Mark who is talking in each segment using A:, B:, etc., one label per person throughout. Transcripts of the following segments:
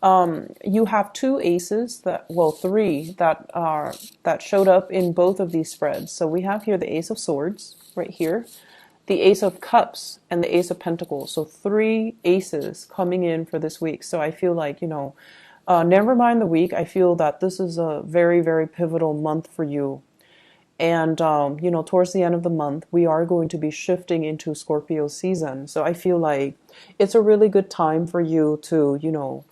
A: You have two aces that, well, three that showed up in both of these spreads. So we have here the Ace of Swords right here, the Ace of Cups, and the Ace of Pentacles. So three aces coming in for this week. So I feel like, never mind the week. I feel that this is a very, very pivotal month for you. And, towards the end of the month, we are going to be shifting into Scorpio season. So I feel like it's a really good time for you to,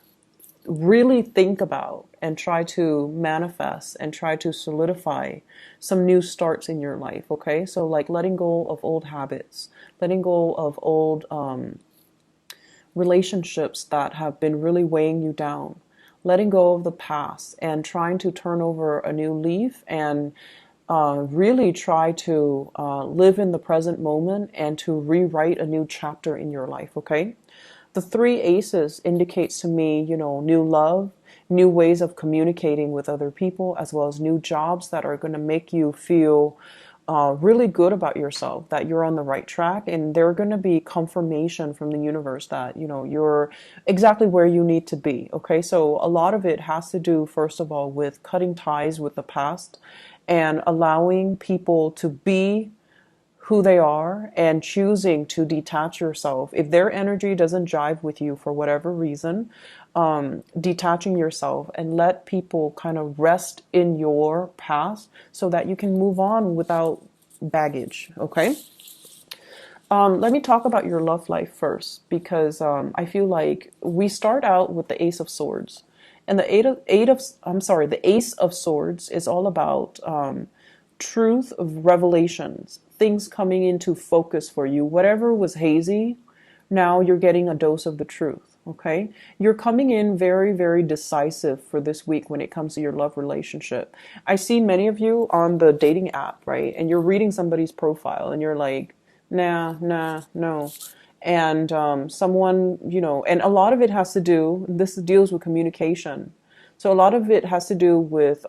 A: really think about and try to manifest and try to solidify some new starts in your life. Okay. So like letting go of old habits, letting go of old relationships that have been really weighing you down, letting go of the past and trying to turn over a new leaf and really try to live in the present moment and to rewrite a new chapter in your life. Okay. The three aces indicates to me, new love, new ways of communicating with other people, as well as new jobs that are going to make you feel really good about yourself, that you're on the right track. And they're going to be confirmation from the universe that, you're exactly where you need to be. Okay. So a lot of it has to do, first of all, with cutting ties with the past and allowing people to be who they are and choosing to detach yourself. If their energy doesn't jive with you for whatever reason, detaching yourself and let people kind of rest in your past so that you can move on without baggage. Okay. Let me talk about your love life first, because I feel like we start out with the Ace of Swords, and the Ace of Swords is all about truth of revelations, things coming into focus for you. Whatever was hazy, now you're getting a dose of the truth. Okay. You're coming in very, very decisive for this week when it comes to your love relationship. I see many of you on the dating app, right? And you're reading somebody's profile and you're like, nah, no. And someone, and a lot of it has to do, this deals with communication. So a lot of it has to do with,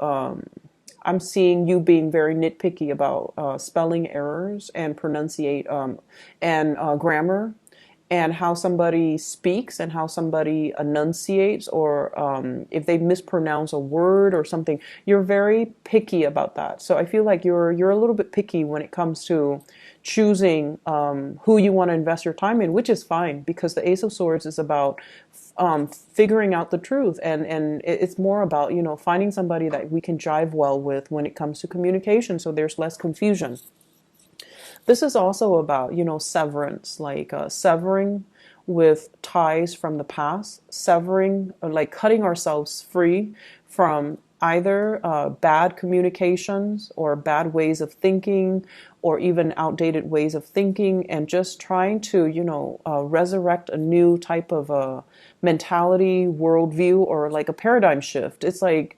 A: I'm seeing you being very nitpicky about spelling errors and pronunciate and grammar, and how somebody speaks and how somebody enunciates, or if they mispronounce a word or something. You're very picky about that. So I feel like you're a little bit picky when it comes to choosing who you want to invest your time in, which is fine, because the Ace of Swords is about figuring out the truth, and it's more about finding somebody that we can jive well with when it comes to communication, so there's less confusion. This is also about severance, like severing with ties from the past, severing, like cutting ourselves free from either bad communications or bad ways of thinking, or even outdated ways of thinking, and just trying to resurrect a new type of mentality, worldview, or like a paradigm shift. It's like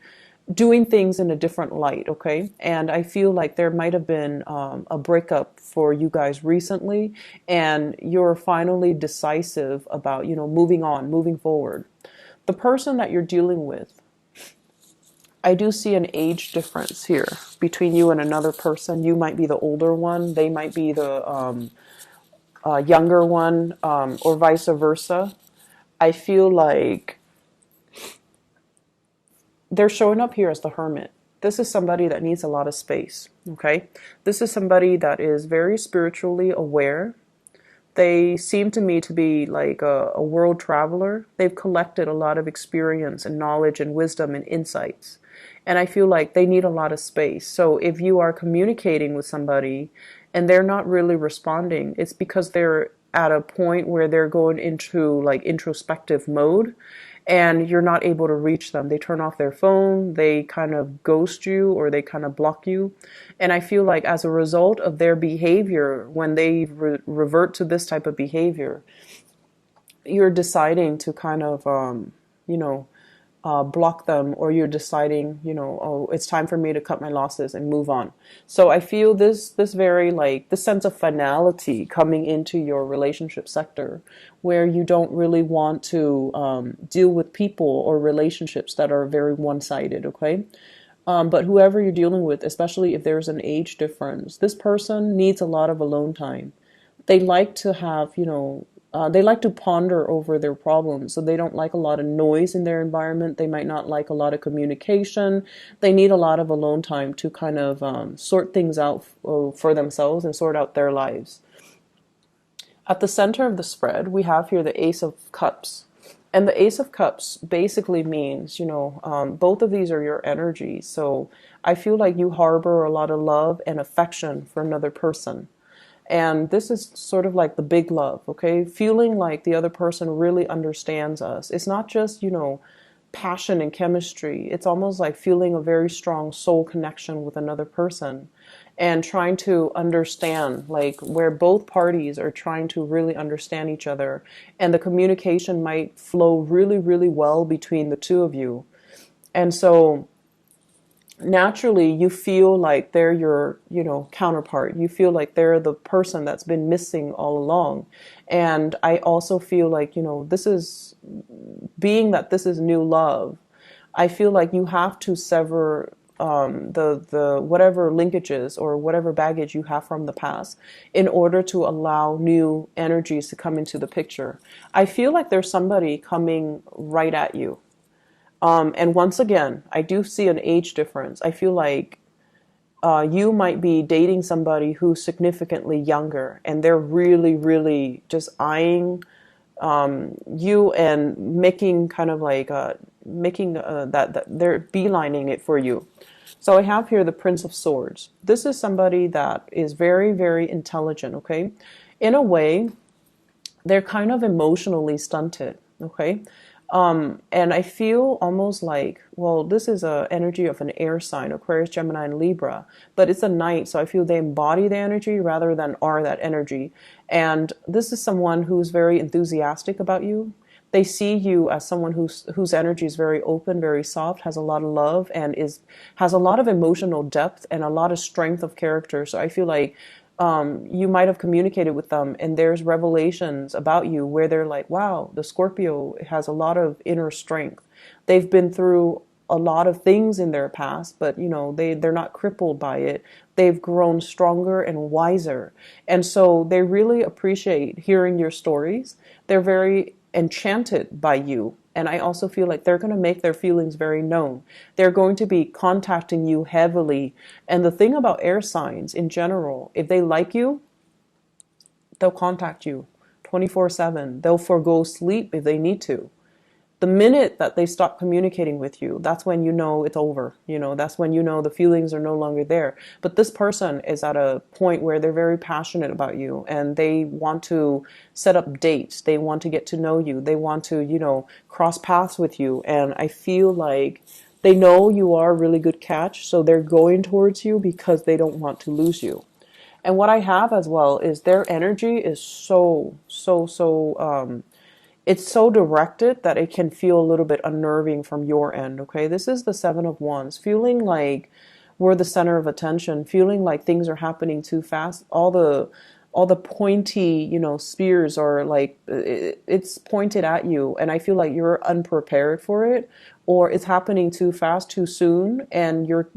A: doing things in a different light. Okay. And I feel like there might have been a breakup for you guys recently, and you're finally decisive about moving on, moving forward. The person that you're dealing with, I do see an age difference here between you and another person. You might be the older one, they might be the younger one, or vice versa. I feel like they're showing up here as the Hermit. This is somebody that needs a lot of space. Okay. This is somebody that is very spiritually aware. They seem to me to be like a world traveler. They've collected a lot of experience and knowledge and wisdom and insights. And I feel like they need a lot of space. So if you are communicating with somebody and they're not really responding, it's because they're at a point where they're going into like introspective mode, and you're not able to reach them. They turn off their phone, they kind of ghost you, or they kind of block you. And I feel like as a result of their behavior, when they revert to this type of behavior, you're deciding to kind of, block them, or you're deciding, oh, it's time for me to cut my losses and move on. So I feel this very like the sense of finality coming into your relationship sector, where you don't really want to deal with people or relationships that are very one-sided. Okay. But whoever you're dealing with, especially if there's an age difference, this person needs a lot of alone time. They like to have, They like to ponder over their problems, so they don't like a lot of noise in their environment. They might not like a lot of communication. They need a lot of alone time to kind of sort things out for themselves and sort out their lives. At the center of the spread, we have here the Ace of Cups. And the Ace of Cups basically means, both of these are your energies. So I feel like you harbor a lot of love and affection for another person. And this is sort of like the big love, okay? Feeling like the other person really understands us. It's not just, passion and chemistry. It's almost like feeling a very strong soul connection with another person and trying to understand, like where both parties are trying to really understand each other. And the communication might flow really, really well between the two of you. And so naturally you feel like they're your counterpart. You feel like they're the person that's been missing all along. And I also feel like this is being that this is new love. I feel like you have to sever the whatever linkages or whatever baggage you have from the past in order to allow new energies to come into the picture. I feel like there's somebody coming right at you. And once again, I do see an age difference. I feel like you might be dating somebody who's significantly younger, and they're really, really just eyeing you and making kind of like that they're beelining it for you. So I have here the Prince of Swords. This is somebody that is very, very intelligent. Okay, in a way, they're kind of emotionally stunted. Okay. And I feel almost like, well, this is a energy of an air sign, Aquarius, Gemini, and Libra, but it's a knight, so I feel they embody the energy rather than are that energy. And this is someone who's very enthusiastic about you. They see you as someone whose energy is very open, very soft, has a lot of love, and has a lot of emotional depth and a lot of strength of character. So I feel like you might have communicated with them and there's revelations about you where they're like, wow, the Scorpio has a lot of inner strength. They've been through a lot of things in their past, but they're not crippled by it. They've grown stronger and wiser. And so they really appreciate hearing your stories. They're very enchanted by you. And I also feel like they're going to make their feelings very known. They're going to be contacting you heavily. And the thing about air signs in general, if they like you, they'll contact you 24/7. They'll forgo sleep if they need to. The minute that they stop communicating with you, that's when it's over. That's when the feelings are no longer there. But this person is at a point where they're very passionate about you and they want to set up dates. They want to get to know you. They want to, cross paths with you. And I feel like they know you are a really good catch. So they're going towards you because they don't want to lose you. And what I have as well is their energy is so it's so directed that it can feel a little bit unnerving from your end, okay? This is the Seven of Wands, feeling like we're the center of attention, feeling like things are happening too fast. All the pointy, spears are like, it's pointed at you, and I feel like you're unprepared for it, or it's happening too fast, too soon, and you're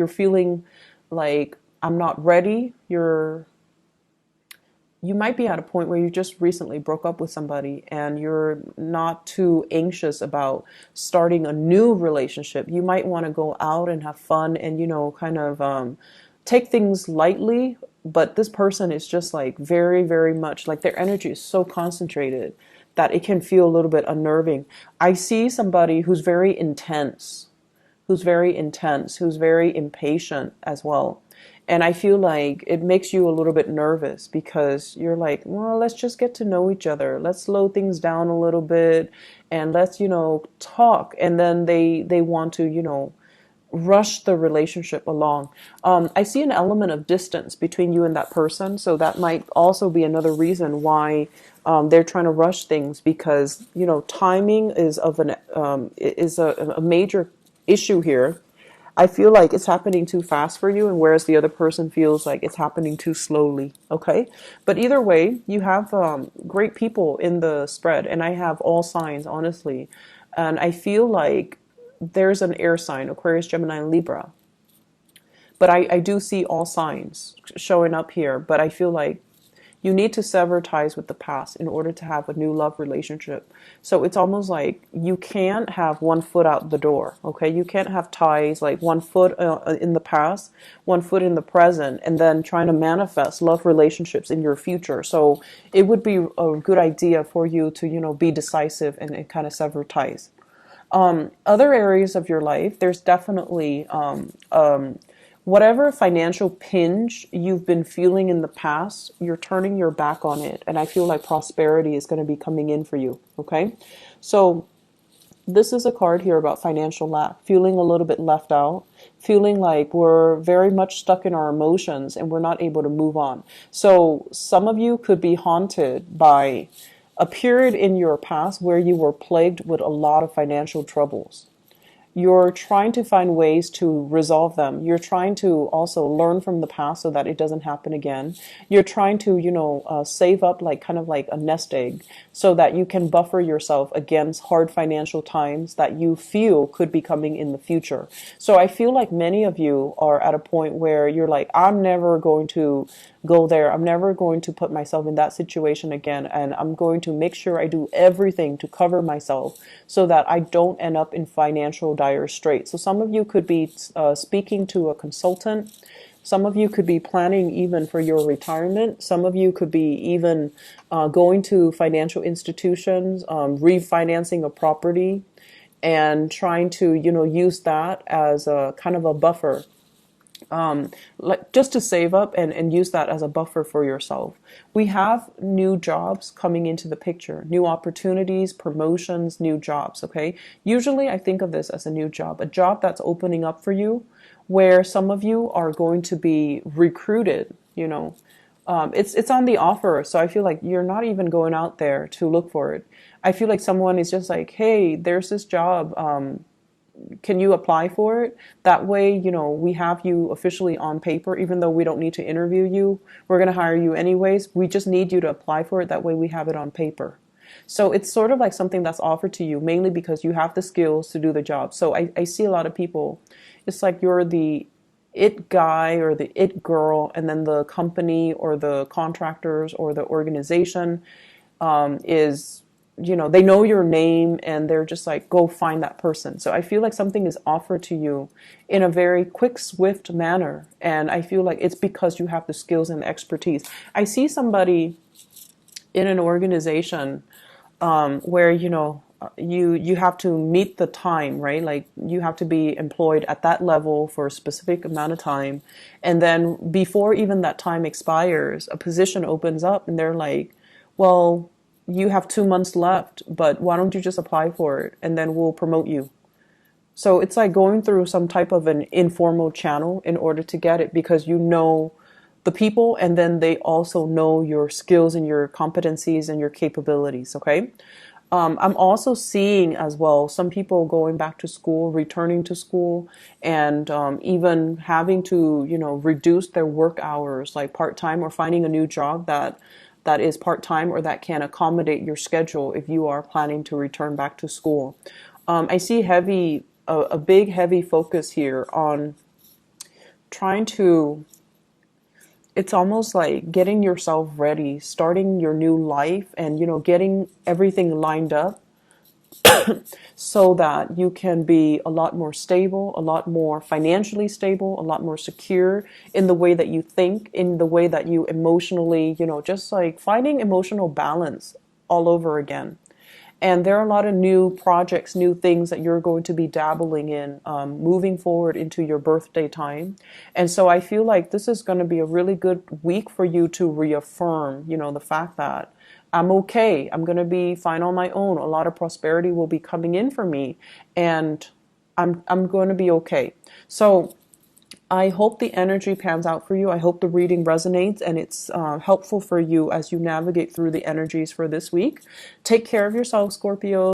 A: feeling like I'm not ready. You might be at a point where you just recently broke up with somebody and you're not too anxious about starting a new relationship. You might want to go out and have fun and, kind of take things lightly. But this person is just like very, very much like their energy is so concentrated that it can feel a little bit unnerving. I see somebody who's very intense, who's very impatient as well. And I feel like it makes you a little bit nervous because you're like, well, let's just get to know each other. Let's slow things down a little bit and let's, talk. And then they want to, rush the relationship along. I see an element of distance between you and that person. So that might also be another reason why they're trying to rush things because, timing is a major issue here. I feel like it's happening too fast for you, and whereas the other person feels like it's happening too slowly, okay? But either way, you have great people in the spread, and I have all signs, honestly. And I feel like there's an air sign, Aquarius, Gemini, and Libra. But I do see all signs showing up here, but I feel like You need to sever ties with the past in order to have a new love relationship. So it's almost like you can't have one foot out the door, okay? You can't have ties like one foot in the past, one foot in the present, and then trying to manifest love relationships in your future. So it would be a good idea for you to, be decisive and kind of sever ties. Other areas of your life, there's definitely whatever financial pinch you've been feeling in the past, you're turning your back on it. And I feel like prosperity is going to be coming in for you. Okay. So this is a card here about financial lack, feeling a little bit left out, feeling like we're very much stuck in our emotions and we're not able to move on. So some of you could be haunted by a period in your past where you were plagued with a lot of financial troubles. You're trying to find ways to resolve them. You're trying to also learn from the past so that it doesn't happen again. You're trying to, save up like kind of like a nest egg so that you can buffer yourself against hard financial times that you feel could be coming in the future. So I feel like many of you are at a point where you're like, I'm never going to go there. I'm never going to put myself in that situation again. And I'm going to make sure I do everything to cover myself so that I don't end up in financial dire straits. So some of you could be speaking to a consultant. Some of you could be planning even for your retirement. Some of you could be even going to financial institutions, refinancing a property, and trying to, use that as a kind of a buffer. Like just to save up and use that as a buffer for yourself. We have new jobs coming into the picture, new opportunities, promotions, new jobs. Okay. Usually I think of this as a new job, a job that's opening up for you where some of you are going to be recruited, it's on the offer. So I feel like you're not even going out there to look for it. I feel like someone is just like, hey, there's this job. Can you apply for it? That way, we have you officially on paper, even though we don't need to interview you. We're going to hire you anyways. We just need you to apply for it. That way we have it on paper. So it's sort of like something that's offered to you mainly because you have the skills to do the job. So I see a lot of people, it's like you're the it guy or the it girl, and then the company or the contractors or the organization is they know your name and they're just like, go find that person. So I feel like something is offered to you in a very quick, swift manner. And I feel like it's because you have the skills and the expertise. I see somebody in an organization where, you have to meet the time, right? Like you have to be employed at that level for a specific amount of time. And then before even that time expires, a position opens up and they're like, well, you have 2 months left, but why don't you just apply for it and then we'll promote you. So it's like going through some type of an informal channel in order to get it because you know the people and then they also know your skills and your competencies and your capabilities, okay? I'm also seeing as well some people going back to school, returning to school, and even having to, reduce their work hours like part-time or finding a new job that is part-time or that can accommodate your schedule if you are planning to return back to school. I see a big heavy focus here on trying to, it's almost like getting yourself ready, starting your new life and, getting everything lined up so that you can be a lot more stable, a lot more financially stable, a lot more secure in the way that you think, in the way that you emotionally, just like finding emotional balance all over again. And there are a lot of new projects, new things that you're going to be dabbling in, moving forward into your birthday time. And so I feel like this is going to be a really good week for you to reaffirm, the fact that I'm okay. I'm going to be fine on my own. A lot of prosperity will be coming in for me and I'm going to be okay. So I hope the energy pans out for you. I hope the reading resonates and it's helpful for you as you navigate through the energies for this week. Take care of yourself, Scorpio.